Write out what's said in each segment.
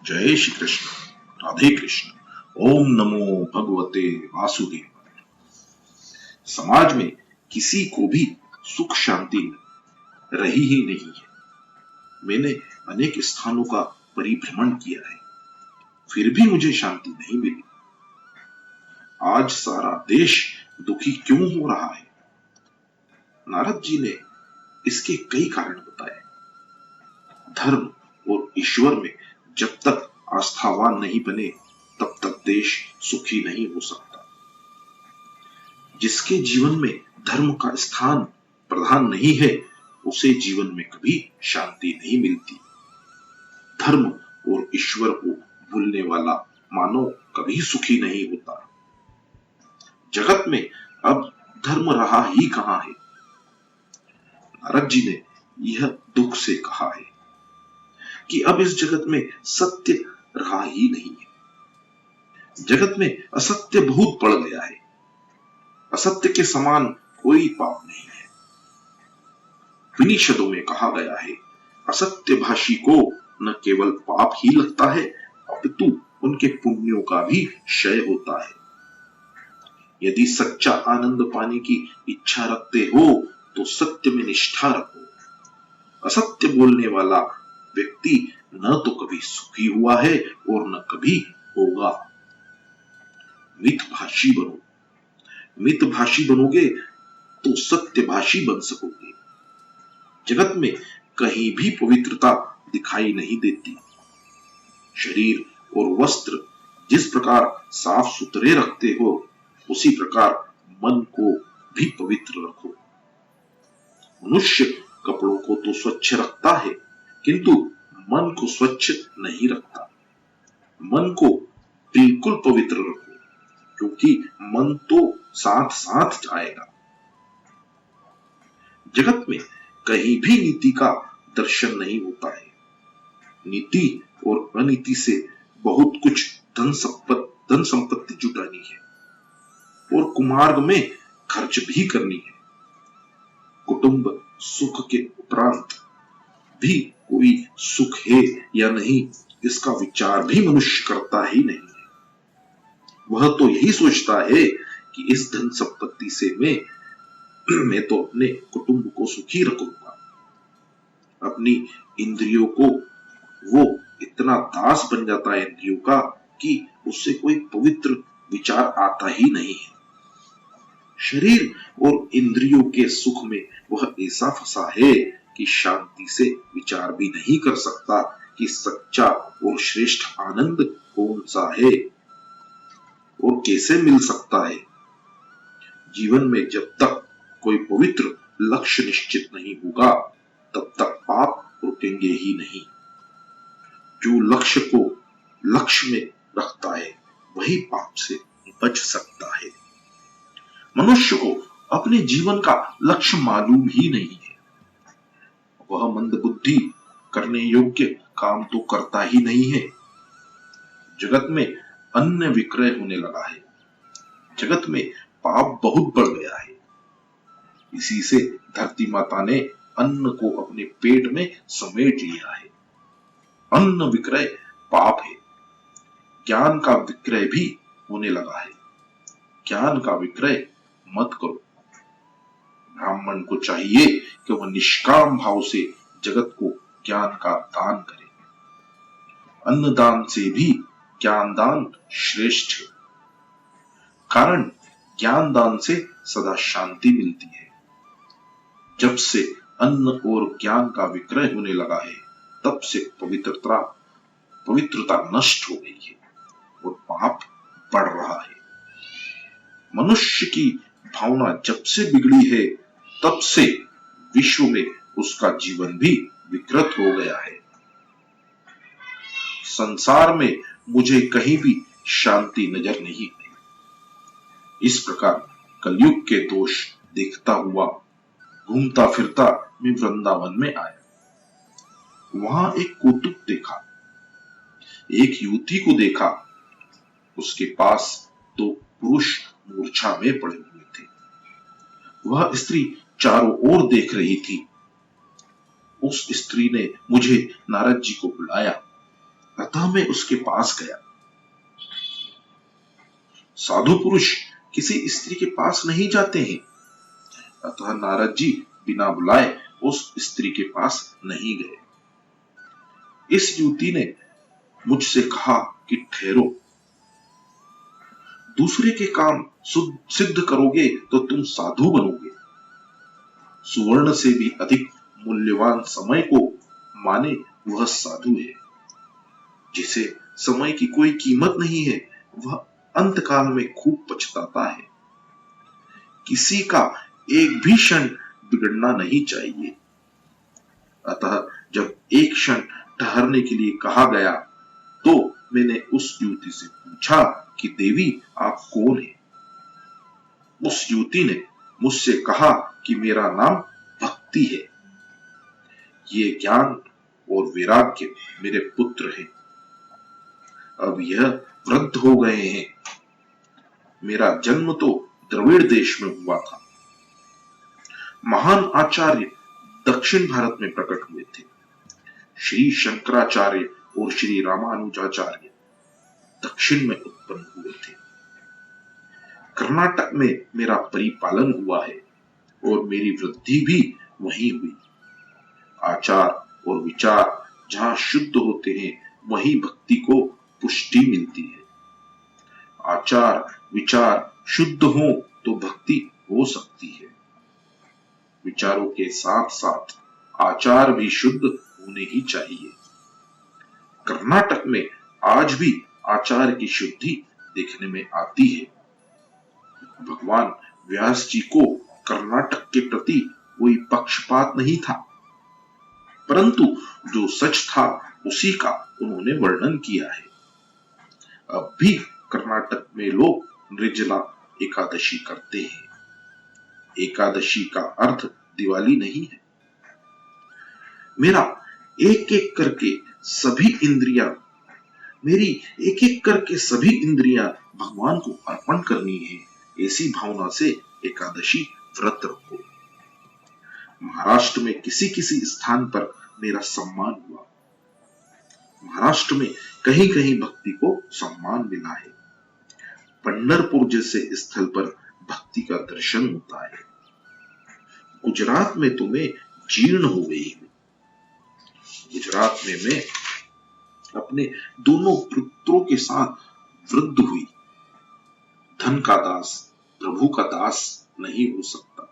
जय श्री कृष्ण। राधे कृष्ण। ओम नमो भगवते वासुदेव। समाज में किसी को भी सुख शांति रही ही नहीं है। मैंने अनेक स्थानों का परिभ्रमण किया है, फिर भी मुझे शांति नहीं मिली। आज सारा देश दुखी क्यों हो रहा है? नारद जी ने इसके कई कारण बताए। धर्म और ईश्वर में जब तक आस्थावान नहीं बने तब तक देश सुखी नहीं हो सकता। जिसके जीवन में धर्म का स्थान प्रधान नहीं है, उसे जीवन में कभी शांति नहीं मिलती। धर्म और ईश्वर को भूलने वाला मानव कभी सुखी नहीं होता। जगत में अब धर्म रहा ही कहां है? नारद जी ने यह दुख से कहा है कि अब इस जगत में सत्य रहा ही नहीं है। जगत में असत्य बहुत बढ़ गया है। असत्य के समान कोई पाप नहीं है। विनिषदों में कहा गया है, असत्य भाषी को न केवल पाप ही लगता है, अपितु उनके पुण्यों का भी क्षय होता है। यदि सच्चा आनंद पाने की इच्छा रखते हो तो सत्य में निष्ठा रखो। असत्य बोलने वाला व्यक्ति न तो कभी सुखी हुआ है और न कभी होगा। मितभाषी बनो। मितभाषी बनोगे तो सत्यभाषी बन सकोगे। जगत में कहीं भी पवित्रता दिखाई नहीं देती। शरीर और वस्त्र जिस प्रकार साफ सुथरे रखते हो, उसी प्रकार मन को भी पवित्र रखो। मनुष्य कपड़ों को तो स्वच्छ रखता है, किंतु मन को स्वच्छ नहीं रखता। मन को बिल्कुल पवित्र रखो, क्योंकि मन तो साथ साथ जाएगा। जगत में कहीं भी नीति का दर्शन नहीं होता है। नीति और अनीति से बहुत कुछ धन संपत्ति जुटानी है और कुमार्ग में खर्च भी करनी है। कुटुंब सुख के उपरांत भी कोई सुख है या नहीं, इसका विचार भी मनुष्य करता ही नहीं है। वह तो यही सोचता है कि इस धन संपत्ति से मैं तो अपने कुटुंब को सुखी रखूंगा। अपनी इंद्रियों को वो इतना दास बन जाता है इंद्रियों का कि उससे कोई पवित्र विचार आता ही नहीं है। शरीर और इंद्रियों के सुख में वह ऐसा फंसा है कि शांति से विचार भी नहीं कर सकता कि सच्चा और श्रेष्ठ आनंद कौन सा है और कैसे मिल सकता है। जीवन में जब तक कोई पवित्र लक्ष्य निश्चित नहीं होगा, तब तक पाप रुकेंगे ही नहीं। जो लक्ष्य को लक्ष्य में रखता है, वही पाप से बच सकता है। मनुष्य को अपने जीवन का लक्ष्य मालूम ही नहीं है। वह मंदबुद्धि करने योग्य काम तो करता ही नहीं है। जगत में अन्न विक्रय होने लगा है। जगत में पाप बहुत बढ़ गया है। इसी से धरती माता ने अन्न को अपने पेट में समेट लिया है। अन्न विक्रय पाप है। ज्ञान का विक्रय भी होने लगा है। ज्ञान का विक्रय मत करो। ब्राह्मण को चाहिए कि वह निष्काम भाव से जगत को ज्ञान का दान करे। अन्नदान से भी ज्ञान दान श्रेष्ठ है। कारण ज्ञान दान से सदा शांति मिलती है। जब से अन्न और ज्ञान का विक्रय होने लगा है, तब से पवित्रता नष्ट हो गई है और पाप बढ़ रहा है। मनुष्य की भावना जब से बिगड़ी है, तब से विश्व में उसका जीवन भी विकृत हो गया है। संसार में मुझे कहीं भी शांति नजर नहीं आई। इस प्रकार कलयुग के दोष देखता हुआ घूमता फिरता मैं वृंदावन में आया। वहां एक कौतुक देखा। एक युवती को देखा। उसके पास दो पुरुष मूर्छा में पड़े हुए थे। वह स्त्री चारों ओर देख रही थी। उस स्त्री ने मुझे नारद जी को बुलाया। अतः मैं उसके पास गया। साधु पुरुष किसी स्त्री के पास नहीं जाते हैं, अतः नारद जी बिना बुलाए उस स्त्री के पास नहीं गए। इस युवती ने मुझसे कहा कि ठहरो, दूसरे के काम सिद्ध करोगे तो तुम साधु बनोगे। सुवर्ण से भी अधिक मूल्यवान समय को माने वह साधु है। जिसे समय की कोई कीमत नहीं है, वह अंतकाल में खूब पछताता है। किसी का एक भी क्षण बिगड़ना नहीं चाहिए। अतः जब एक क्षण ठहरने के लिए कहा गया तो मैंने उस युवती से पूछा कि देवी आप कौन है? उस युवती ने मुझसे कहा कि मेरा नाम भक्ति है। ये ज्ञान और वैराग्य मेरे पुत्र हैं। अब यह वृद्ध हो गए हैं। मेरा जन्म तो द्रविड़ देश में हुआ था। महान आचार्य दक्षिण भारत में प्रकट हुए थे। श्री शंकराचार्य और श्री रामानुजाचार्य दक्षिण में उत्पन्न हुए थे। कर्नाटक में मेरा परिपालन हुआ है और मेरी वृद्धि भी वहीं हुई। आचार और विचार जहां शुद्ध होते हैं, वहीं भक्ति को पुष्टि मिलती है। आचार विचार शुद्ध हो तो भक्ति हो सकती है। विचारों के साथ साथ आचार भी शुद्ध होने ही चाहिए। कर्नाटक में आज भी आचार की शुद्धि देखने में आती है। भगवान व्यास जी को कर्नाटक के प्रति कोई पक्षपात नहीं था, परंतु जो सच था उसी का उन्होंने वर्णन किया है। अब भी कर्नाटक में लोग निर्जला एकादशी करते हैं। एकादशी का अर्थ दिवाली नहीं है। मेरा एक एक करके सभी इंद्रियां भगवान को अर्पण करनी है, ऐसी भावना से एकादशी व्रत रखो। महाराष्ट्र में किसी किसी स्थान पर मेरा सम्मान हुआ। महाराष्ट्र में कहीं कहीं भक्ति को सम्मान मिला है। पंढरपुर जैसे स्थल पर भक्ति का दर्शन होता है। गुजरात में तो मैं जीर्ण हो गई हूं। गुजरात में मैं अपने दोनों पुत्रों के साथ वृद्ध हुई। धन का दास प्रभु का दास नहीं हो सकता।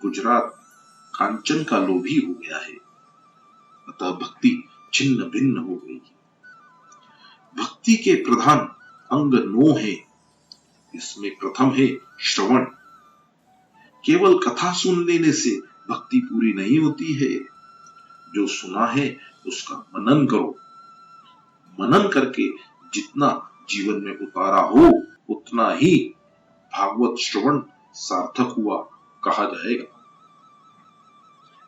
गुजरात कांचन का लोभी हो गया है, अतः भक्ति छिन्न भिन्न हो गई। भक्ति के प्रधान अंग 9 है। इसमें प्रथम है श्रवण। केवल कथा सुन लेने से भक्ति पूरी नहीं होती है। जो सुना है उसका मनन करो। मनन करके जितना जीवन में उतारा हो उतना ही भागवत श्रवण सार्थक हुआ कहा जाएगा।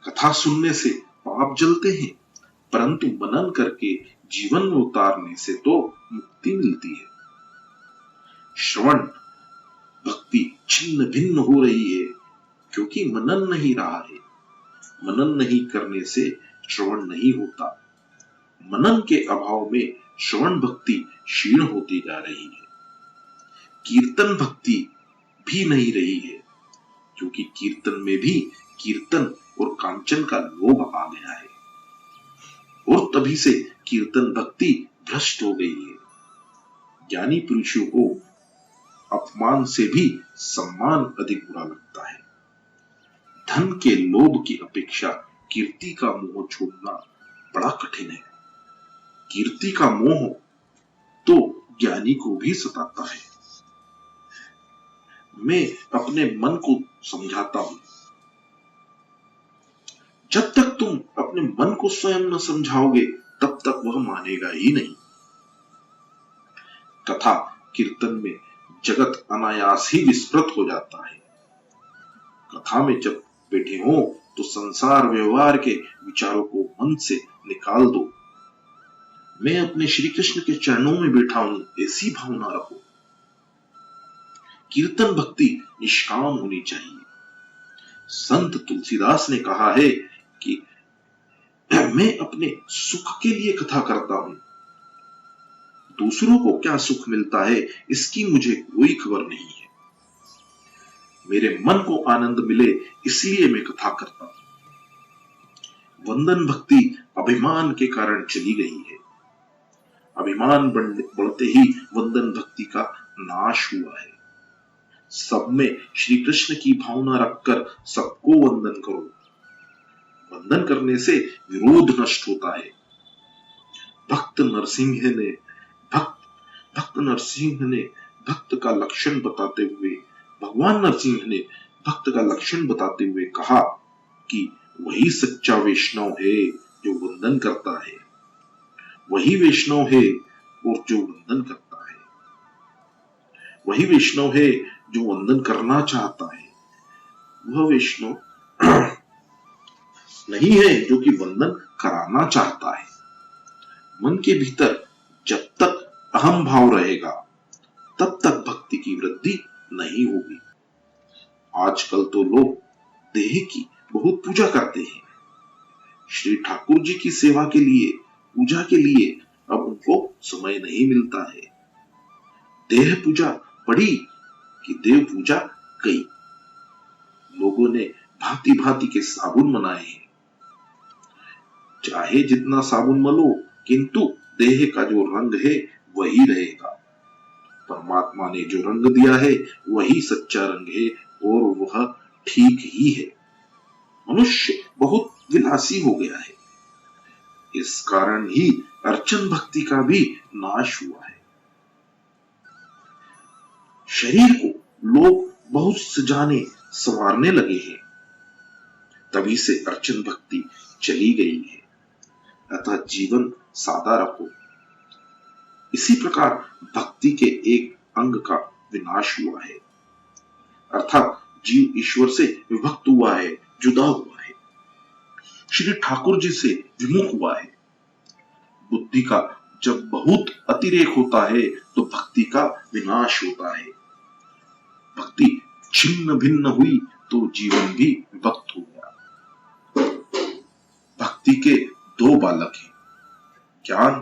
कथा सुनने से पाप जलते हैं, परंतु मनन करके जीवन में उतारने से तो मुक्ति मिलती है। श्रवण भक्ति छिन्न भिन्न हो रही है क्योंकि मनन नहीं रहा है। मनन नहीं करने से श्रवण नहीं होता। मनन के अभाव में श्रवण भक्ति क्षीण होती जा रही है। कीर्तन भक्ति भी नहीं रही है क्योंकि कीर्तन में भी कीर्तन और कांचन का लोभ आ गया है और तभी से कीर्तन भक्ति भ्रष्ट हो गई है। ज्ञानी पुरुषों को अपमान से भी सम्मान अधिक बुरा लगता है। धन के लोभ की अपेक्षा कीर्ति का मोह छोड़ना बड़ा कठिन है। कीर्ति का मोह तो ज्ञानी को भी सताता है। मैं अपने मन को समझाता हूं, जब तक तुम अपने मन को स्वयं न समझाओगे तब तक वह मानेगा ही नहीं। कथा कीर्तन में जगत अनायास ही विस्मृत हो जाता है। कथा में जब बैठे हो तो संसार व्यवहार के विचारों को मन से निकाल दो। मैं अपने श्री कृष्ण के चरणों में बैठा हूं, ऐसी भावना रखो। कीर्तन भक्ति निष्काम होनी चाहिए। संत तुलसीदास ने कहा है कि मैं अपने सुख के लिए कथा करता हूं, दूसरों को क्या सुख मिलता है इसकी मुझे कोई खबर नहीं है। मेरे मन को आनंद मिले इसलिए मैं कथा करता हूं। वंदन भक्ति अभिमान के कारण चली गई है। अभिमान बढ़ते ही वंदन भक्ति का नाश हुआ है। सब में श्री कृष्ण की भावना रखकर सबको वंदन करो। वंदन करने से विरोध नष्ट होता है। भक्त नरसिंह ने भक्त का लक्षण बताते हुए भगवान नरसिंह ने भक्त का लक्षण बताते हुए कहा कि वही सच्चा वैष्णव है जो वंदन करता है। वही वैष्णव है और जो वंदन करता है। वही वैष्णव है जो वंदन करना चाहता है। वह वैष्णव नहीं है जो कि वंदन कराना चाहता है। मन के भीतर जब तक अहम भाव रहेगा तब तक भक्ति की वृद्धि नहीं होगी। आजकल तो लोग देह की बहुत पूजा करते हैं। श्री ठाकुर जी की सेवा के लिए पूजा के लिए अब उनको समय नहीं मिलता है। देह पूजा बढ़ी कि देव पूजा गई। लोगों ने भांति भांति के साबुन बनाए हैं। चाहे जितना साबुन मलो किंतु देह का जो रंग है वही रहेगा। परमात्मा ने जो रंग दिया है वही सच्चा रंग है और वह ठीक ही है। मनुष्य बहुत विलासी हो गया है। इस कारण ही अर्चन भक्ति का भी नाश हुआ है। शरीर को लोग बहुत सजाने संवारने लगे हैं, तभी से अर्चन भक्ति चली गई है। अतः जीवन सादा रखो। इसी प्रकार भक्ति के एक अंग का विनाश हुआ है, अर्थात जीव ईश्वर से विभक्त हुआ है, जुदा हुआ है, श्री ठाकुर जी से विमुख हुआ है। बुद्धि का जब बहुत अतिरेक होता है तो भक्ति का विनाश होता है। भक्ति छिन्न भिन्न हुई तो जीवन भी विभक्त हो गया। भक्ति के दो बालक हैं, ज्ञान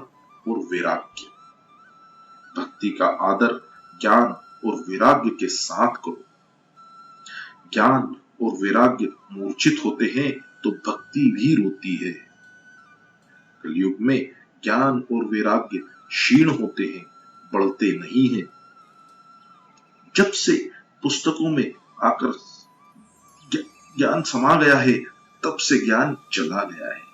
और वैराग्य। भक्ति का आदर ज्ञान और वैराग्य के साथ करो। ज्ञान और वैराग्य मूर्छित होते हैं तो भक्ति भी रोती है। कलयुग में ज्ञान और वैराग्य क्षीण होते हैं, बढ़ते नहीं हैं। जब से पुस्तकों में आकर ज्ञान समा गया है तब से ज्ञान चला गया है।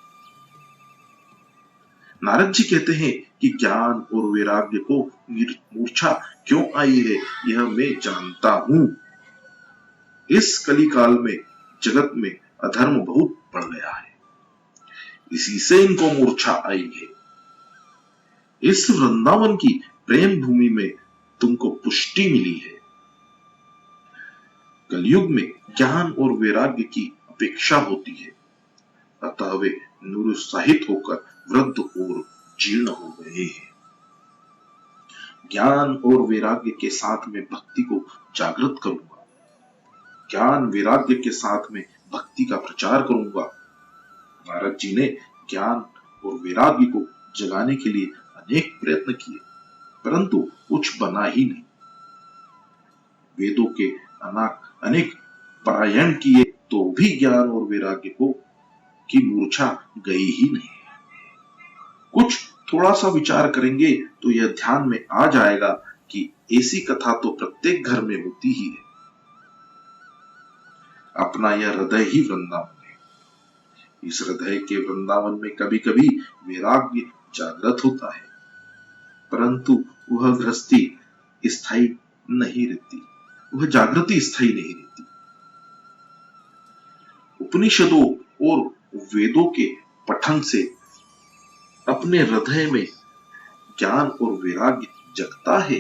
नारद जी कहते हैं कि ज्ञान और वैराग्य को मूर्छा क्यों आई है यह मैं जानता हूं। इस कलिकाल में जगत में अधर्म बहुत बढ़ गया है, इसी से इनको मूर्छा आई है। इस वृंदावन की प्रेम भूमि में तुमको पुष्टि मिली है। कलयुग में ज्ञान और वैराग्य की अपेक्षा होती है, अतः वे निरुत्साहित होकर वृद्ध और जीर्ण हो गए हैं। ज्ञान और वैराग्य के साथ में भक्ति को जागृत करूंगा। ज्ञान वैराग्य के साथ में भक्ति का प्रचार करूंगा। नारद जी ने ज्ञान और वैराग्य को जगाने के लिए अनेक प्रयत्न किए, परंतु कुछ बना ही नहीं। वेदों के अनेक पारायण किए तो भी ज्ञान और वैराग्य की मूर्छा गई ही नहीं। कुछ थोड़ा सा विचार करेंगे तो यह ध्यान में आ जाएगा कि ऐसी कथा तो प्रत्येक घर में होती ही है। अपना यह हृदय ही वृंदावन है। इस हृदय के वृंदावन में कभी कभी वैराग्य जागृत होता है, परंतु वह गृहस्थी स्थायी नहीं रहती, वह जागृति स्थायी नहीं रहती। उपनिषदों और वेदों के पठन से अपने हृदय में ज्ञान और वैराग्य जगता है।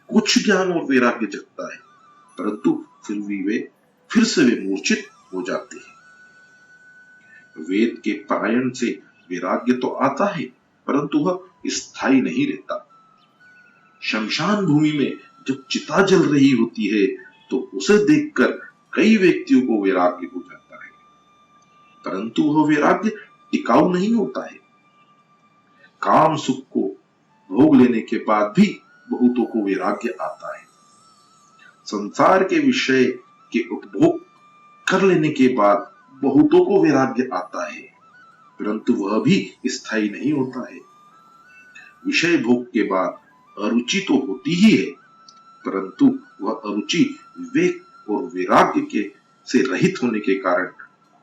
कुछ ज्ञान और वैराग्य जगता है, परंतु फिर से वे मूर्छित हो जाते हैं। वेद के पारायण से वैराग्य तो आता है, परंतु वह स्थायी नहीं रहता। शमशान भूमि में जब चिता जल रही होती है तो उसे देखकर कई व्यक्तियों को वैराग्य हो जाता है, परंतु वह वैराग्य टिकाऊ नहीं होता है। काम सुख को भोग लेने के बाद भी बहुतों को वैराग्य आता है। संसार के विषय के उपभोग कर लेने के बाद बहुतों को वैराग्य आता है, परंतु वह भी स्थायी नहीं होता है। विषय भोग के बाद अरुचि तो होती ही है, परंतु वह अरुचि विवेक और वैराग्य के से रहित होने के कारण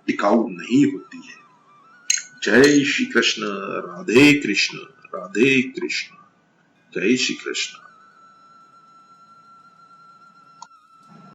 टिकाऊ नहीं होती है। जय श्री कृष्ण। राधे कृष्ण। राधे कृष्ण। जय श्री कृष्ण।